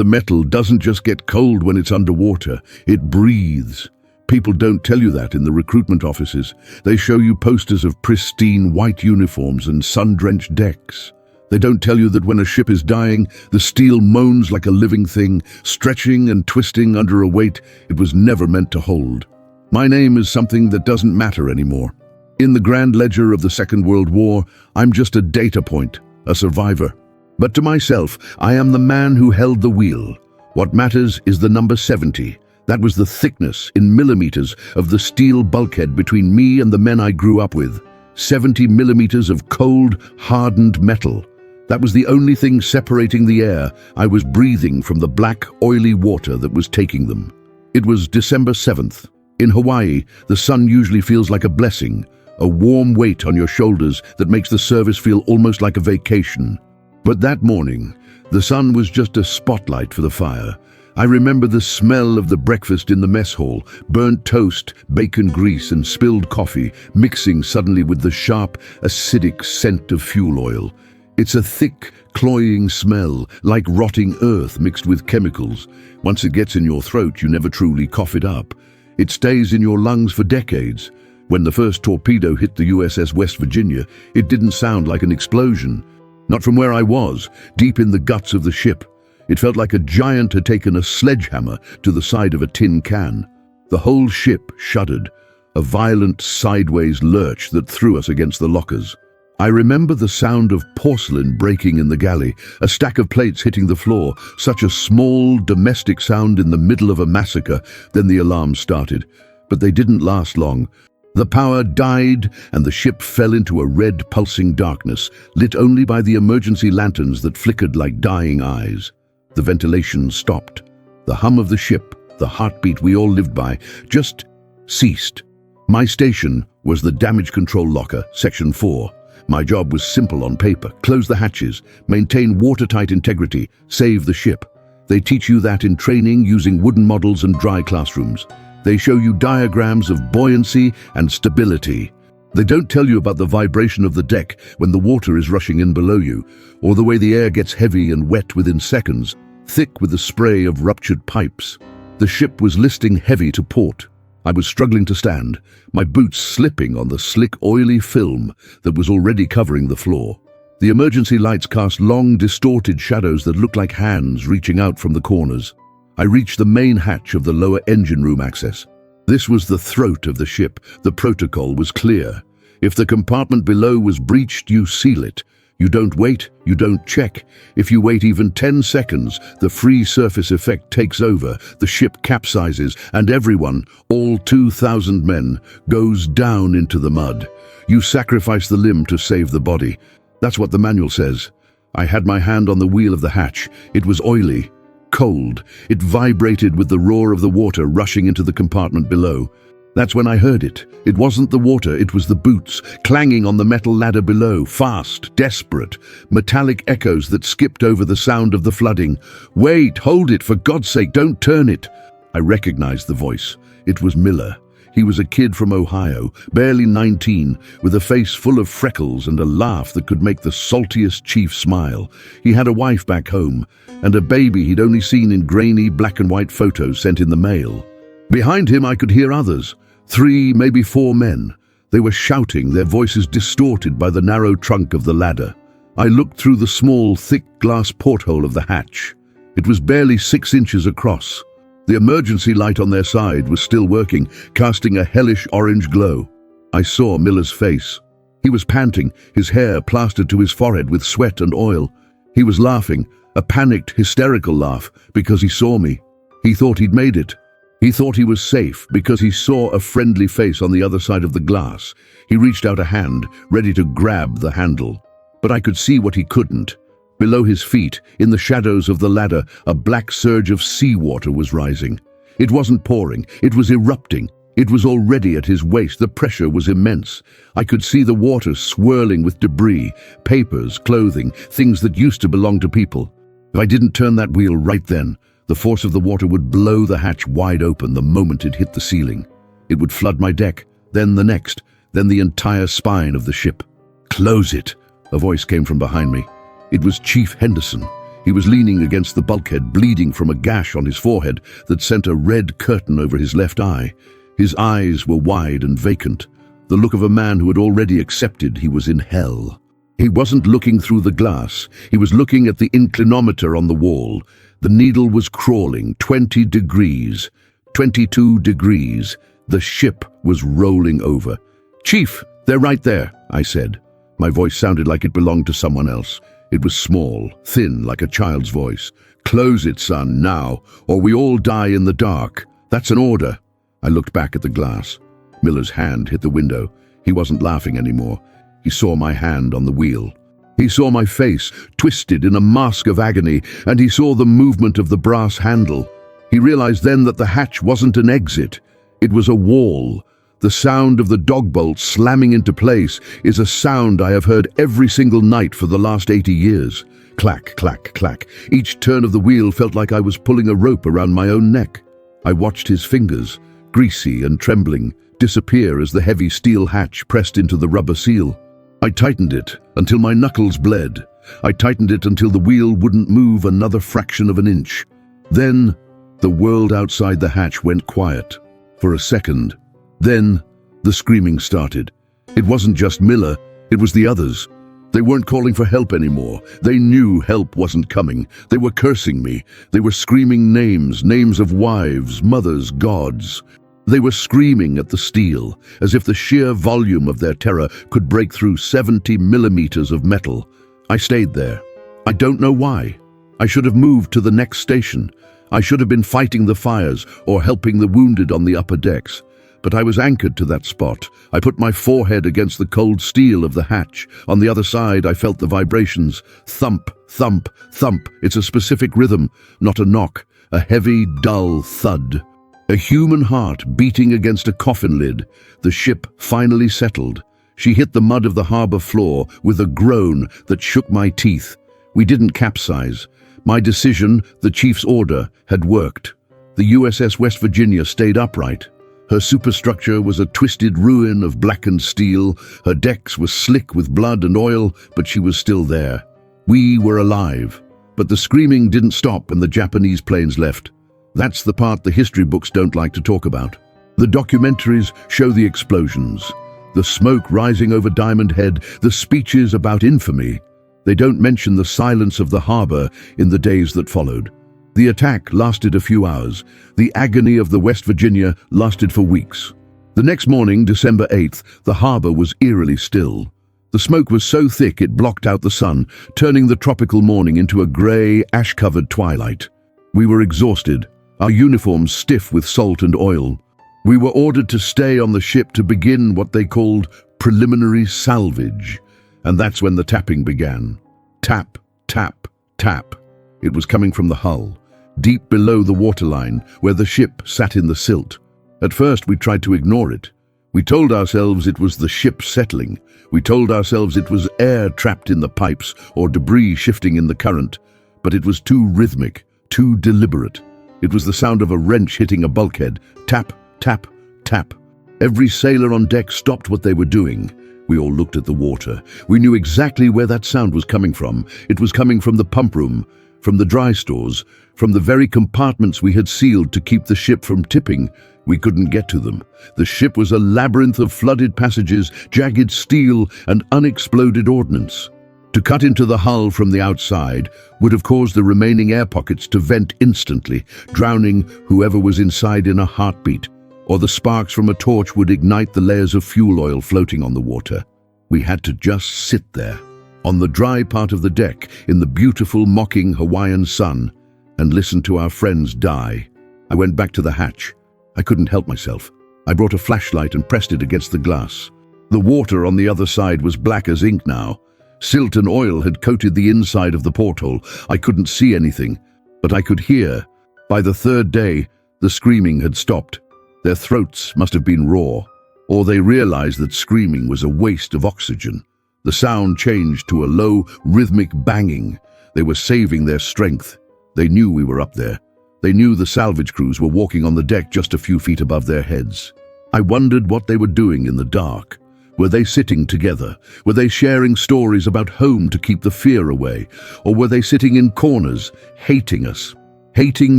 The metal doesn't just get cold when it's underwater, it breathes. People don't tell you that in the recruitment offices. They show you posters of pristine white uniforms and sun-drenched decks. They don't tell you that when a ship is dying, the steel moans like a living thing, stretching and twisting under a weight it was never meant to hold. My name is something that doesn't matter anymore. In the grand ledger of the Second World War, I'm just a data point, a survivor. But to myself, I am the man who held the wheel. What matters is the number 70. That was the thickness, in millimeters, of the steel bulkhead between me and the men I grew up with. 70 millimeters of cold, hardened metal. That was the only thing separating the air I was breathing from the black, oily water that was taking them. It was December 7th. In Hawaii, the sun usually feels like a blessing, a warm weight on your shoulders that makes the service feel almost like a vacation. But that morning, the sun was just a spotlight for the fire. I remember the smell of the breakfast in the mess hall, burnt toast, bacon grease and spilled coffee, mixing suddenly with the sharp, acidic scent of fuel oil. It's a thick, cloying smell, like rotting earth mixed with chemicals. Once it gets in your throat, you never truly cough it up. It stays in your lungs for decades. When the first torpedo hit the USS West Virginia, it didn't sound like an explosion. Not from where I was, deep in the guts of the ship. It felt like a giant had taken a sledgehammer to the side of a tin can. The whole ship shuddered, a violent sideways lurch that threw us against the lockers. I remember the sound of porcelain breaking in the galley, a stack of plates hitting the floor, such a small domestic sound in the middle of a massacre. Then the alarm started, but they didn't last long. The power died and the ship fell into a red pulsing darkness, lit only by the emergency lanterns that flickered like dying eyes. The ventilation stopped. The hum of the ship, the heartbeat we all lived by, just ceased. My station was the damage control locker, section 4. My job was simple on paper: close the hatches, maintain watertight integrity, save the ship. They teach you that in training using wooden models and dry classrooms. They show you diagrams of buoyancy and stability. They don't tell you about the vibration of the deck when the water is rushing in below you, or the way the air gets heavy and wet within seconds, thick with the spray of ruptured pipes. The ship was listing heavy to port. I was struggling to stand, my boots slipping on the slick, oily film that was already covering the floor. The emergency lights cast long, distorted shadows that looked like hands reaching out from the corners. I reached the main hatch of the lower engine room access. This was the throat of the ship. The protocol was clear. If the compartment below was breached, you seal it. You don't wait, you don't check. If you wait even 10 seconds, the free surface effect takes over, the ship capsizes, and everyone, all 2,000 men, goes down into the mud. You sacrifice the limb to save the body. That's what the manual says. I had my hand on the wheel of the hatch. It was oily, cold. It vibrated with the roar of the water rushing into the compartment below. That's when I heard it. It wasn't the water, it was the boots, clanging on the metal ladder below, fast, desperate, metallic echoes that skipped over the sound of the flooding. "Wait, hold it, for God's sake, don't turn it." I recognized the voice. It was Miller. He was a kid from Ohio, barely 19, with a face full of freckles and a laugh that could make the saltiest chief smile. He had a wife back home, and a baby he'd only seen in grainy black and white photos sent in the mail. Behind him I could hear others, 3, maybe 4 men. They were shouting, their voices distorted by the narrow trunk of the ladder. I looked through the small, thick glass porthole of the hatch. It was barely 6 inches across. The emergency light on their side was still working, casting a hellish orange glow. I saw Miller's face. He was panting, his hair plastered to his forehead with sweat and oil. He was laughing, a panicked, hysterical laugh, because he saw me. He thought he'd made it. He thought he was safe because he saw a friendly face on the other side of the glass. He reached out a hand, ready to grab the handle. But I could see what he couldn't. Below his feet, in the shadows of the ladder, a black surge of seawater was rising. It wasn't pouring, it was erupting. It was already at his waist, the pressure was immense. I could see the water swirling with debris, papers, clothing, things that used to belong to people. If I didn't turn that wheel right then, the force of the water would blow the hatch wide open the moment it hit the ceiling. It would flood my deck, then the next, then the entire spine of the ship. "Close it," a voice came from behind me. It was Chief Henderson. He was leaning against the bulkhead, bleeding from a gash on his forehead that sent a red curtain over his left eye. His eyes were wide and vacant, the look of a man who had already accepted he was in hell. He wasn't looking through the glass. He was looking at the inclinometer on the wall. The needle was crawling 20 degrees, 22 degrees. The ship was rolling over. "Chief, they're right there," I said. My voice sounded like it belonged to someone else. It was small, thin, like a child's voice. "Close it, son, now, or we all die in the dark. That's an order." I looked back at the glass. Miller's hand hit the window. He wasn't laughing anymore. He saw my hand on the wheel. He saw my face, twisted in a mask of agony, and he saw the movement of the brass handle. He realized then that the hatch wasn't an exit. It was a wall. The sound of the dog bolt slamming into place is a sound I have heard every single night for the last 80 years. Clack, clack, clack. Each turn of the wheel felt like I was pulling a rope around my own neck. I watched his fingers, greasy and trembling, disappear as the heavy steel hatch pressed into the rubber seal. I tightened it until my knuckles bled. I tightened it until the wheel wouldn't move another fraction of an inch. Then, the world outside the hatch went quiet. For a second. Then, the screaming started. It wasn't just Miller, it was the others. They weren't calling for help anymore. They knew help wasn't coming. They were cursing me. They were screaming names, names of wives, mothers, gods. They were screaming at the steel, as if the sheer volume of their terror could break through 70 millimeters of metal. I stayed there. I don't know why. I should have moved to the next station. I should have been fighting the fires or helping the wounded on the upper decks. But I was anchored to that spot. I put my forehead against the cold steel of the hatch. On the other side, I felt the vibrations. Thump, thump, thump. It's a specific rhythm, not a knock. A heavy, dull thud. A human heart beating against a coffin lid. The ship finally settled. She hit the mud of the harbor floor with a groan that shook my teeth. We didn't capsize. My decision, the chief's order, had worked. The USS West Virginia stayed upright. Her superstructure was a twisted ruin of blackened steel. Her decks were slick with blood and oil, but she was still there. We were alive. But the screaming didn't stop when the Japanese planes left. That's the part the history books don't like to talk about. The documentaries show the explosions, the smoke rising over Diamond Head, the speeches about infamy. They don't mention the silence of the harbor in the days that followed. The attack lasted a few hours. The agony of the West Virginia lasted for weeks. The next morning, December 8th, the harbor was eerily still. The smoke was so thick it blocked out the sun, turning the tropical morning into a grey, ash-covered twilight. We were exhausted, our uniforms stiff with salt and oil. We were ordered to stay on the ship to begin what they called preliminary salvage. And that's when the tapping began. Tap, tap, tap. It was coming from the hull, deep below the waterline, where the ship sat in the silt. At first we tried to ignore it. We told ourselves it was the ship settling. We told ourselves it was air trapped in the pipes or debris shifting in the current. But it was too rhythmic, too deliberate. It was the sound of a wrench hitting a bulkhead. Tap, tap, tap. Every sailor on deck stopped what they were doing. We all looked at the water. We knew exactly where that sound was coming from. It was coming from the pump room, from the dry stores, from the very compartments we had sealed to keep the ship from tipping. We couldn't get to them. The ship was a labyrinth of flooded passages, jagged steel, and unexploded ordnance. To cut into the hull from the outside would have caused the remaining air pockets to vent instantly, drowning whoever was inside in a heartbeat, or the sparks from a torch would ignite the layers of fuel oil floating on the water. We had to just sit there, on the dry part of the deck, in the beautiful, mocking Hawaiian sun, and listen to our friends die. I went back to the hatch. I couldn't help myself. I brought a flashlight and pressed it against the glass. The water on the other side was black as ink now. Silt and oil had coated the inside of the porthole. I couldn't see anything, but I could hear. By the third day, the screaming had stopped. Their throats must have been raw, or they realized that screaming was a waste of oxygen. The sound changed to a low, rhythmic banging. They were saving their strength. They knew we were up there. They knew the salvage crews were walking on the deck just a few feet above their heads. I wondered what they were doing in the dark. Were they sitting together? Were they sharing stories about home to keep the fear away? Or were they sitting in corners, hating us? Hating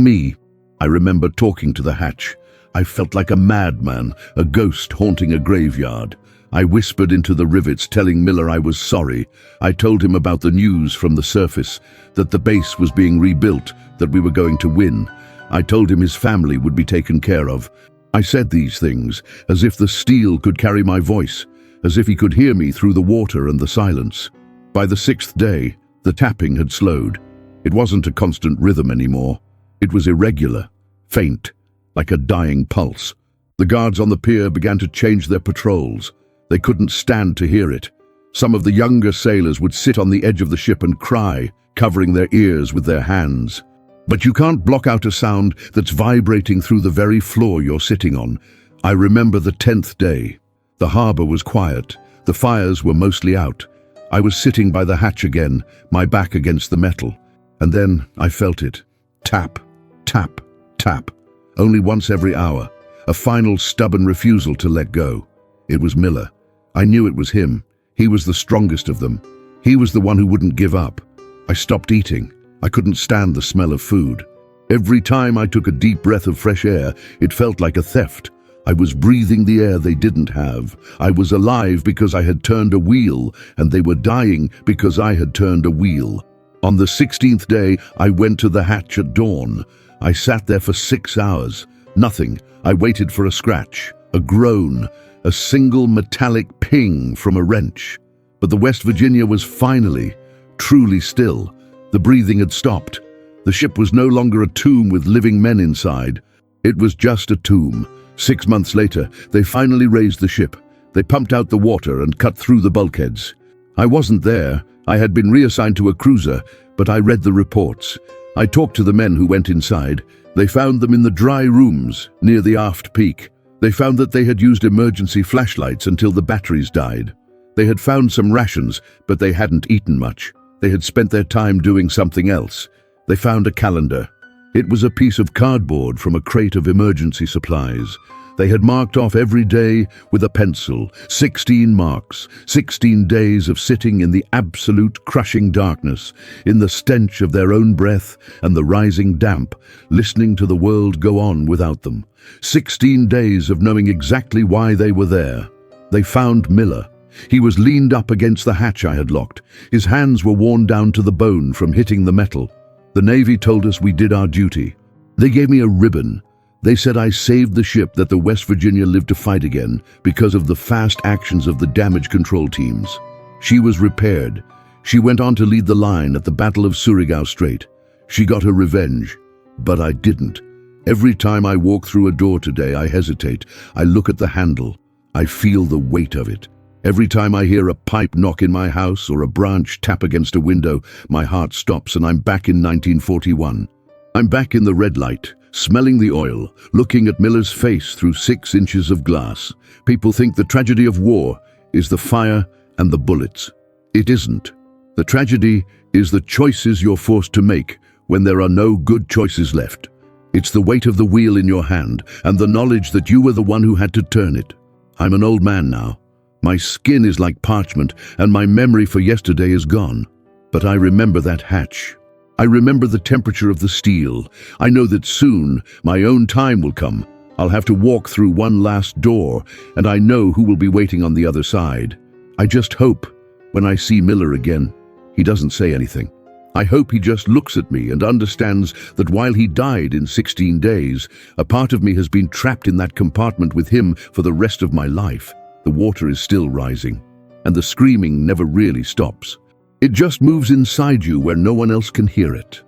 me? I remember talking to the hatch. I felt like a madman, a ghost haunting a graveyard. I whispered into the rivets, telling Miller I was sorry. I told him about the news from the surface, that the base was being rebuilt, that we were going to win. I told him his family would be taken care of. I said these things as if the steel could carry my voice, as if he could hear me through the water and the silence. By the 6th day, the tapping had slowed. It wasn't a constant rhythm anymore. It was irregular, faint, like a dying pulse. The guards on the pier began to change their patrols. They couldn't stand to hear it. Some of the younger sailors would sit on the edge of the ship and cry, covering their ears with their hands. But you can't block out a sound that's vibrating through the very floor you're sitting on. I remember the 10th day. The harbor was quiet. The fires were mostly out. I was sitting by the hatch again, my back against the metal. And then I felt it. Tap, tap, tap. Only once every hour. A final stubborn refusal to let go. It was Miller. I knew it was him. He was the strongest of them. He was the one who wouldn't give up. I stopped eating. I couldn't stand the smell of food. Every time I took a deep breath of fresh air, it felt like a theft. I was breathing the air they didn't have. I was alive because I had turned a wheel, and they were dying because I had turned a wheel. On the 16th day, I went to the hatch at dawn. I sat there for 6 hours. Nothing. I waited for a scratch, a groan, a single metallic ping from a wrench. But the West Virginia was finally, truly still. The breathing had stopped. The ship was no longer a tomb with living men inside. It was just a tomb. 6 months later, they finally raised the ship. They pumped out the water and cut through the bulkheads. I wasn't there. I had been reassigned to a cruiser, but I read the reports. I talked to the men who went inside. They found them in the dry rooms near the aft peak. They found that they had used emergency flashlights until the batteries died. They had found some rations, but they hadn't eaten much. They had spent their time doing something else. They found a calendar. It was a piece of cardboard from a crate of emergency supplies. They had marked off every day with a pencil, 16 marks, 16 days of sitting in the absolute crushing darkness, in the stench of their own breath and the rising damp, listening to the world go on without them. 16 days of knowing exactly why they were there. They found Miller. He was leaned up against the hatch I had locked. His hands were worn down to the bone from hitting the metal. The Navy told us we did our duty. They gave me a ribbon. They said I saved the ship that the West Virginia lived to fight again because of the fast actions of the damage control teams. She was repaired. She went on to lead the line at the Battle of Surigao Strait. She got her revenge, but I didn't. Every time I walk through a door today, I hesitate. I look at the handle. I feel the weight of it. Every time I hear a pipe knock in my house or a branch tap against a window, my heart stops and I'm back in 1941. I'm back in the red light, smelling the oil, looking at Miller's face through 6 inches of glass. People think the tragedy of war is the fire and the bullets. It isn't. The tragedy is the choices you're forced to make when there are no good choices left. It's the weight of the wheel in your hand and the knowledge that you were the one who had to turn it. I'm an old man now. My skin is like parchment and my memory for yesterday is gone. But I remember that hatch. I remember the temperature of the steel. I know that soon my own time will come. I'll have to walk through one last door, and I know who will be waiting on the other side. I just hope, when I see Miller again, he doesn't say anything. I hope he just looks at me and understands that while he died in 16 days, a part of me has been trapped in that compartment with him for the rest of my life. The water is still rising, and the screaming never really stops. It just moves inside you where no one else can hear it.